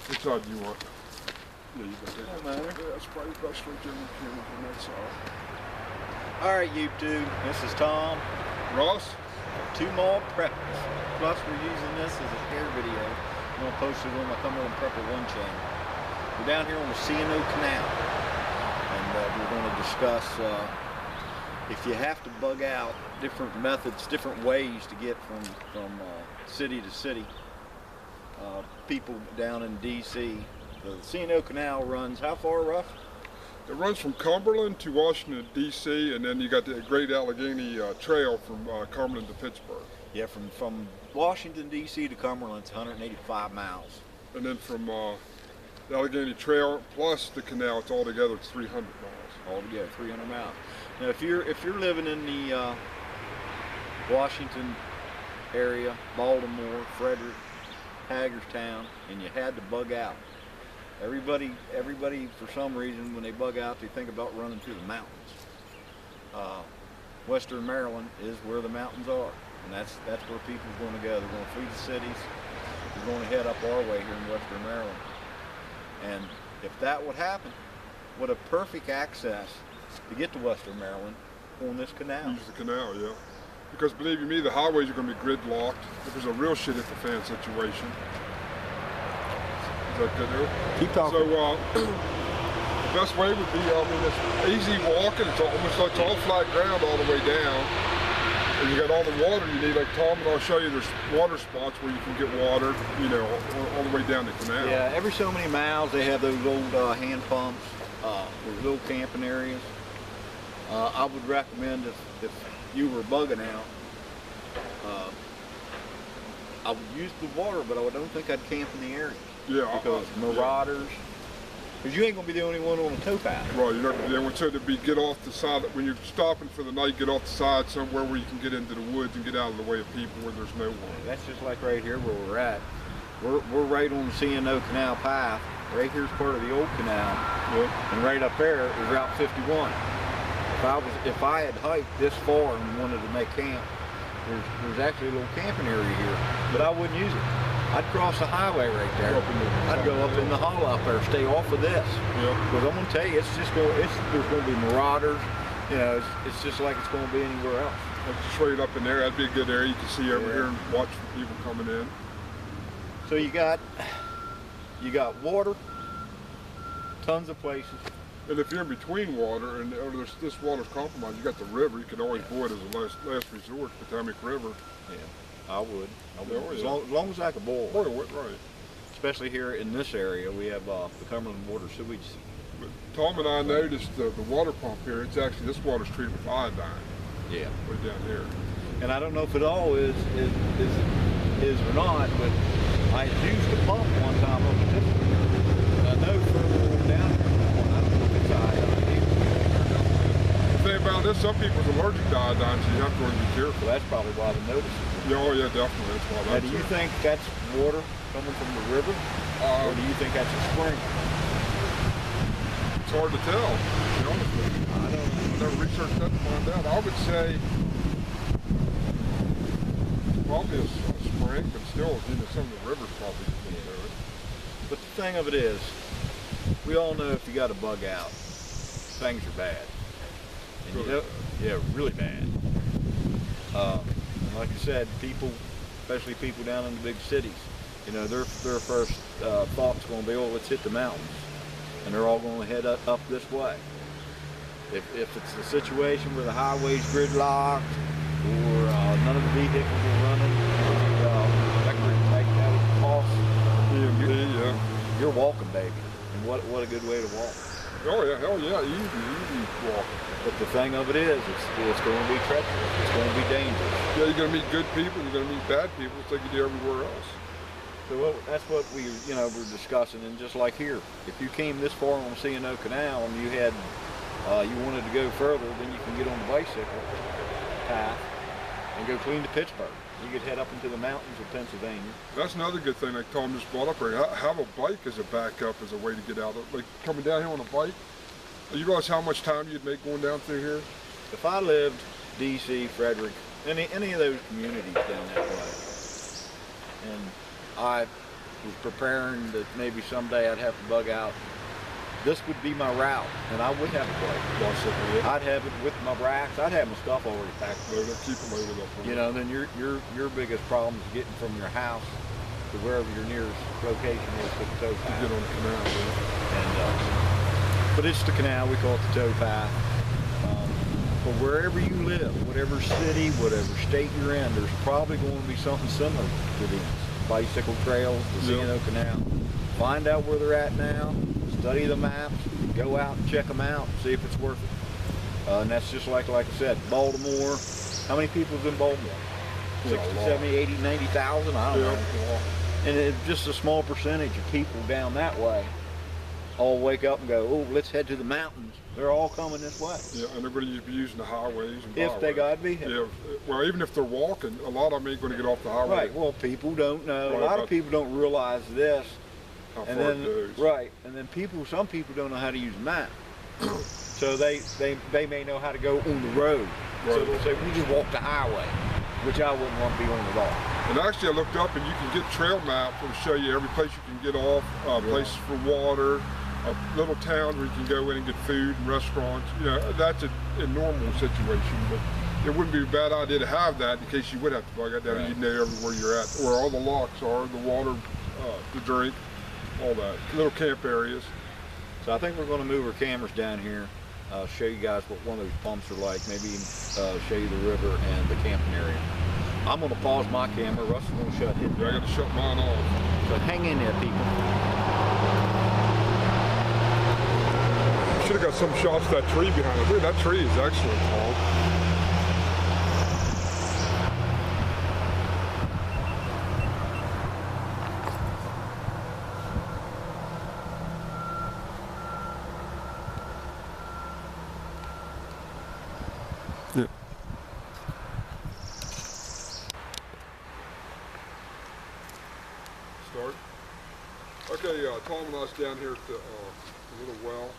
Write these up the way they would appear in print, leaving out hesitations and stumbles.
Which side do you want? Yeah, you got that. Don't matter. Yeah, that's probably best right there on camera on that side. Alright, YouTube, this is Tom. Ross? Two more preppers. Plus, we're using this as a hair video. I'm going to post it on my Cumberland Prepper 1 channel. We're down here on the C&O Canal. And we're going to discuss if you have to bug out, different methods, different ways to get from city to city. People down in DC. The C&O Canal runs how far, Ruff? It runs from Cumberland to Washington, D.C., and then you got the Great Allegheny Trail from Cumberland to Pittsburgh. Yeah, from Washington, D.C. to Cumberland, it's 185 miles. And then from the Allegheny Trail plus the canal, it's altogether it's 300 miles. Altogether, 300 miles. Now, if you're living in the Washington area, Baltimore, Frederick, Hagerstown, and you had to bug out, everybody for some reason when they bug out they think about running through the mountains. Western Maryland is where the mountains are, and that's where people are going to go. They're going to flee the cities. They're going to head up our way here in Western Maryland. And if that would happen, what a perfect access to get to Western Maryland on this canal. Use the canal, yeah. Because believe you me, the highways are going to be gridlocked. If there's a real shit at the fan situation. Is that good there? Keep talking. So the best way would be, I mean, it's easy walking. It's almost like it's all flat ground all the way down. And you got all the water you need. Like Tom and I'll show you, there's water spots where you can get water, you know, all the way down the canal. Yeah, every so many miles they have those old hand pumps, those little camping areas. I would recommend if you were bugging out, I would use the water, but I don't think I'd camp in the area. Yeah. Because marauders, because you ain't going to be the only one on a towpath. Right, you're not going to be able to get off the side. When you're stopping for the night, get off the side somewhere where you can get into the woods and get out of the way of people where there's no one. That's just like right here where we're at. We're right on the C&O Canal path. Right here's part of the old canal, Yeah. and right up there is Route 51. If I had hiked this far and wanted to make camp, there's actually a little camping area here, but I wouldn't use it. I'd cross the highway right there. I'd go up in the hollow up there, stay off of this. Yeah. Because I'm gonna tell you, there's gonna be marauders. You know, it's just like it's gonna be anywhere else. Like just right up in there, that'd be a good area. You can see over here and watch the people coming in. So you got water, tons of places. And if you're in between water and or this water's compromised, you got the river. You can always board as a last resort, Potomac River. Yeah, I would. Yeah, As long as I could boil. Boil it, right. Especially here in this area, we have the Cumberland Water Sewage. But Tom and I noticed the water pump here. It's actually, this water's treated with iodine. Yeah. Right down here. And I don't know if it all is or not, but I used a pump one time up at this one. I know further down here, I don't know if it's iodine. The thing about this, some people's allergic to iodine, so you have to really be careful. So that's probably why they noticed it. Yeah, oh yeah, definitely. That's why. Now, do you think that's water coming from the river, or do you think that's a spring? It's hard to tell, to be honest with you. I never researched that to find out. I would say probably a spring, but still, you know, some of the rivers probably can do it. But the thing of it is, we all know if you got a bug out, things are bad. And Really you know, yeah, really bad. And like I said, people, especially people down in the big cities, you know, their first thought's going to be, oh, let's hit the mountains. And they're all going to head up this way. If it's a situation where the highway's gridlocked, or none of the vehicles are running, you're walking, baby. And what a good way to walk. Oh yeah, hell yeah, easy walk. But the thing of it is, it's going to be treacherous. It's going to be dangerous. Yeah, you're going to meet good people, you're going to meet bad people, just like you do everywhere else. So that's what we're discussing. And just like here, if you came this far on C&O Canal and you had, you wanted to go further, then you can get on the bicycle path and go clean to Pittsburgh. You could head up into the mountains of Pennsylvania. That's another good thing, like Tom just brought up here. Have a bike as a backup, as a way to get out. Like coming down here on a bike. You realize how much time you'd make going down through here? If I lived DC, Frederick, any of those communities down that way, and I was preparing that maybe someday I'd have to bug out, this would be my route, and I would have a plate. I'd have it with my racks. I'd have my stuff already packed. Loaded, keep it loaded up. You know, then your biggest problem is getting from your house to wherever your nearest location is to the tow path. Get on the canal, yeah. And but it's the canal. We call it the tow path. But wherever you live, whatever city, whatever state you're in, there's probably going to be something similar to these bicycle trails, the C&O Canal. Find out where they're at now. Study the maps, go out and check them out, see if it's worth it. And that's just like I said, Baltimore. How many people's in Baltimore? 60, 70, 80, 90,000? I don't know. And it's just a small percentage of people down that way all wake up and go, oh, let's head to the mountains. They're all coming this way. Yeah, and everybody be using the highways and if they got me. Yeah, well, even if they're walking, a lot of them ain't going to get off the highway. Right, well, people don't know. A lot of people don't realize this. How and far then, it goes. right, and then some people don't know how to use a map. So they may know how to go on the road. Right. So they'll say, we just walk the highway, which I wouldn't want to be on at all. And actually I looked up and you can get trail maps that will show you every place you can get off, places for water, little towns where you can go in and get food and restaurants. You know, that's a normal situation, but it wouldn't be a bad idea to have that in case you would have to bug out down and you'd know everywhere you're at, where all the locks are, the water, the drink, all that, little camp areas. So I think we're going to move our cameras down here, show you guys what one of those pumps are like, maybe show you the river and the camping area. I'm going to pause my camera, Russ is going to shut his. Yeah, I got to shut mine off. So hang in there, people. Should have got some shots of that tree behind us. Look, that tree is excellent, Paul. Yeah. Start. Okay, Tom and I's down here at the little well.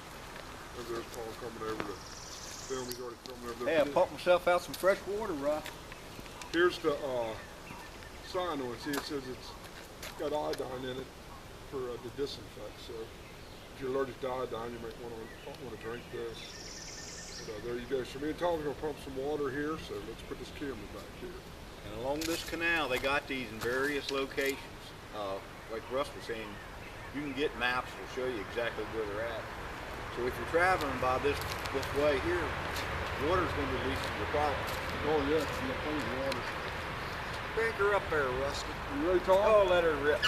There's Tom coming over to film. He's already filming over there. Hey, I pumped myself out some fresh water, Rock. Here's the sign on it. See, it says it's got iodine in it for to disinfect. So if you're allergic to iodine, you might want to drink this. So there you go. So me and Tom's gonna pump some water here. So let's put this camera back here. And along this canal, they got these in various locations. Like Russ was saying, you can get maps that will show you exactly where they're at. So if you're traveling by this way here, water's going to be least of your problem. Oh yeah, plenty of water. Crank her up there, Rusty. You ready, Tom? Oh, let her rip.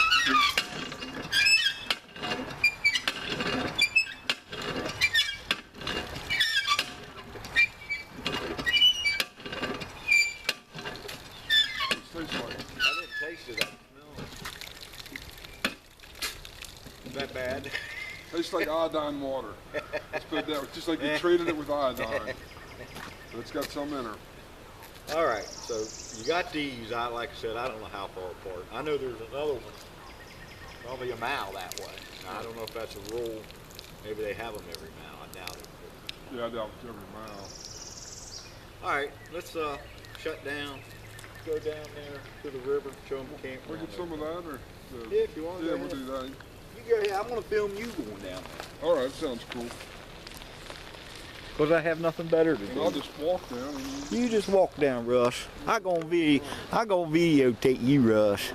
I didn't taste it. I smelled it. Is that bad? Tastes like iodine water. Let's put it that way. Just like you treated it with iodine. But it's got some in her. All right, so you got these. Like I said, I don't know how far apart. I know there's another one, probably a mile that way. Now, I don't know if that's a rule. Maybe they have them every mile. I doubt it. Yeah, I doubt it's every mile. All right, let's shut down. Go down there to the river, show them the campground. We'll get some of that, or yeah, if you want. Yeah, we'll do that. You go ahead. I'm gonna film you going down there. All right, sounds cool. Cause I have nothing better to And do. I'll just walk down. You just walk down, Russ. I gonna videotape you, Russ.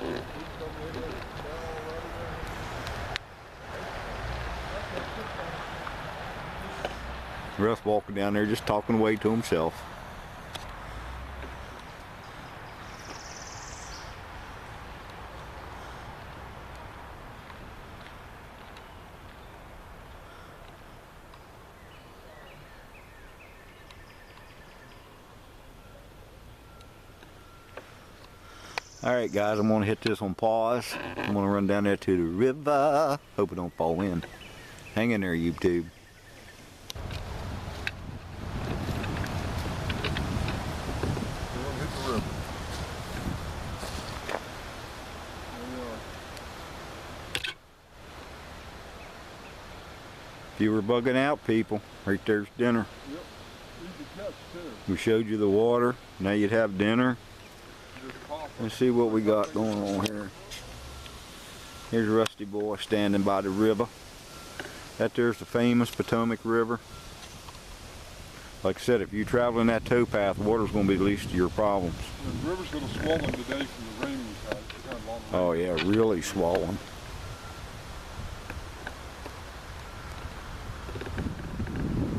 Russ walking down there, just talking away to himself. Alright guys, I'm going to hit this on pause. I'm going to run down there to the river. Hope it don't fall in. Hang in there, YouTube. If you were bugging out, people, right there's dinner. Yep. Easy catch too. We showed you the water. Now you'd have dinner. Let's see what we got going on here. Here's Rusty Boy standing by the river. That there's the famous Potomac River. Like I said, if you're traveling that towpath, water's going to be the least of your problems. The river's a little swollen today from the rain we've had. It's kind of long. Oh yeah, really swollen.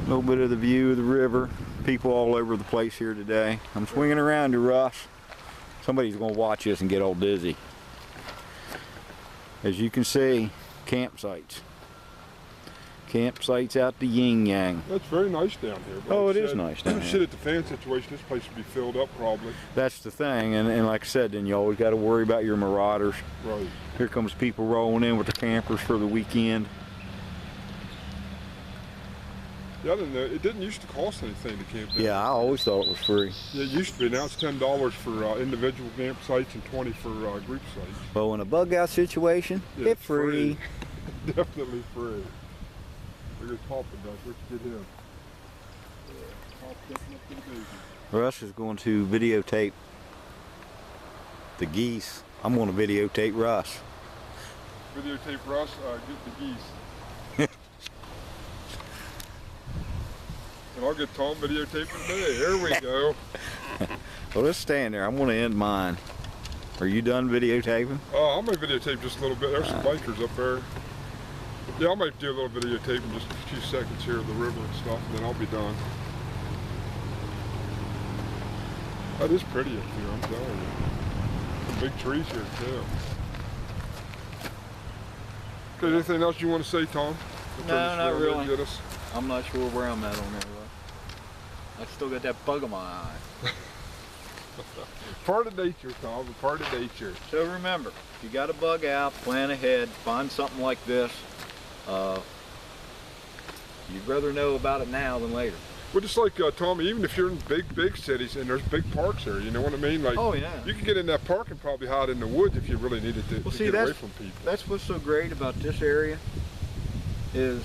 A little bit of the view of the river. People all over the place here today. I'm swinging around to Russ. Somebody's going to watch this and get all dizzy. As you can see, campsites. Campsites out the yin yang. That's very nice down here. Oh, it is nice down here. Shit at the fan situation, this place would be filled up probably. That's the thing, and like I said, then you always got to worry about your marauders. Right. Here comes people rolling in with their campers for the weekend. Yeah, I didn't know. It didn't used to cost anything to camp down. Yeah, I always thought it was free. Yeah, it used to be. Now it's $10 for individual campsites and $20 for group sites. Well, in a bug out situation, Yeah, it's free. Definitely free. Look at Papa does. Let's get him. Pop stepping up to the baby. Russ is going to videotape the geese. I'm going to videotape Russ. Videotape Russ, get the geese. And I'll get Tom videotaping today. Here we go. Well, let's stand there. I'm going to end mine. Are you done videotaping? I'm going to videotape just a little bit. There's some bikers up there. Yeah, I might do a little videotaping, just a few seconds here of the river and stuff, and then I'll be done. That is pretty up here, I'm telling you. Big trees here, too. Okay, anything else you want to say, Tom? No, not really. Get us? I'm not sure where I'm at on there, though. I still got that bug in my eye. Part of nature, Tom, a part of nature. So remember, if you got a bug out, plan ahead, find something like this. You'd rather know about it now than later. Well, just like Tom, even if you're in big cities and there's big parks there, you know what I mean? Like, oh yeah. You can get in that park and probably hide in the woods if you really needed to, get away from people. That's what's so great about this area is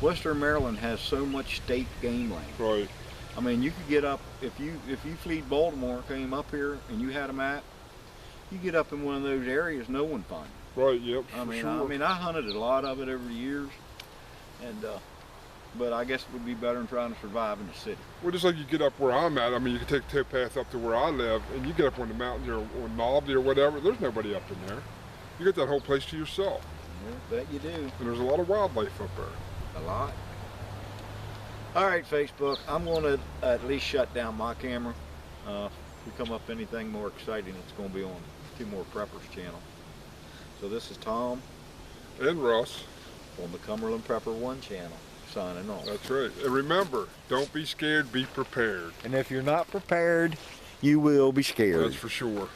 Western Maryland has so much state game land. Right. I mean, you could get up if you fleet Baltimore, came up here and you had a map. You get up in one of those areas, no one finds you. Right. Yep. I mean, sure. I hunted a lot of it over the years, and but I guess it would be better than trying to survive in the city. Well, just like you get up where I'm at, I mean, you can take the towpath up to where I live, and you get up on the mountains or Knobby or whatever. There's nobody up in there. You get that whole place to yourself. Yeah, bet you do. And there's a lot of wildlife up there. A lot. All right, Facebook, I'm going to at least shut down my camera. If we come up anything more exciting, it's going to be on Two More Preppers channel. So this is Tom. And Russ. On the Cumberland Prepper 1 channel, signing off. That's right. And remember, don't be scared, be prepared. And if you're not prepared, you will be scared. That's for sure.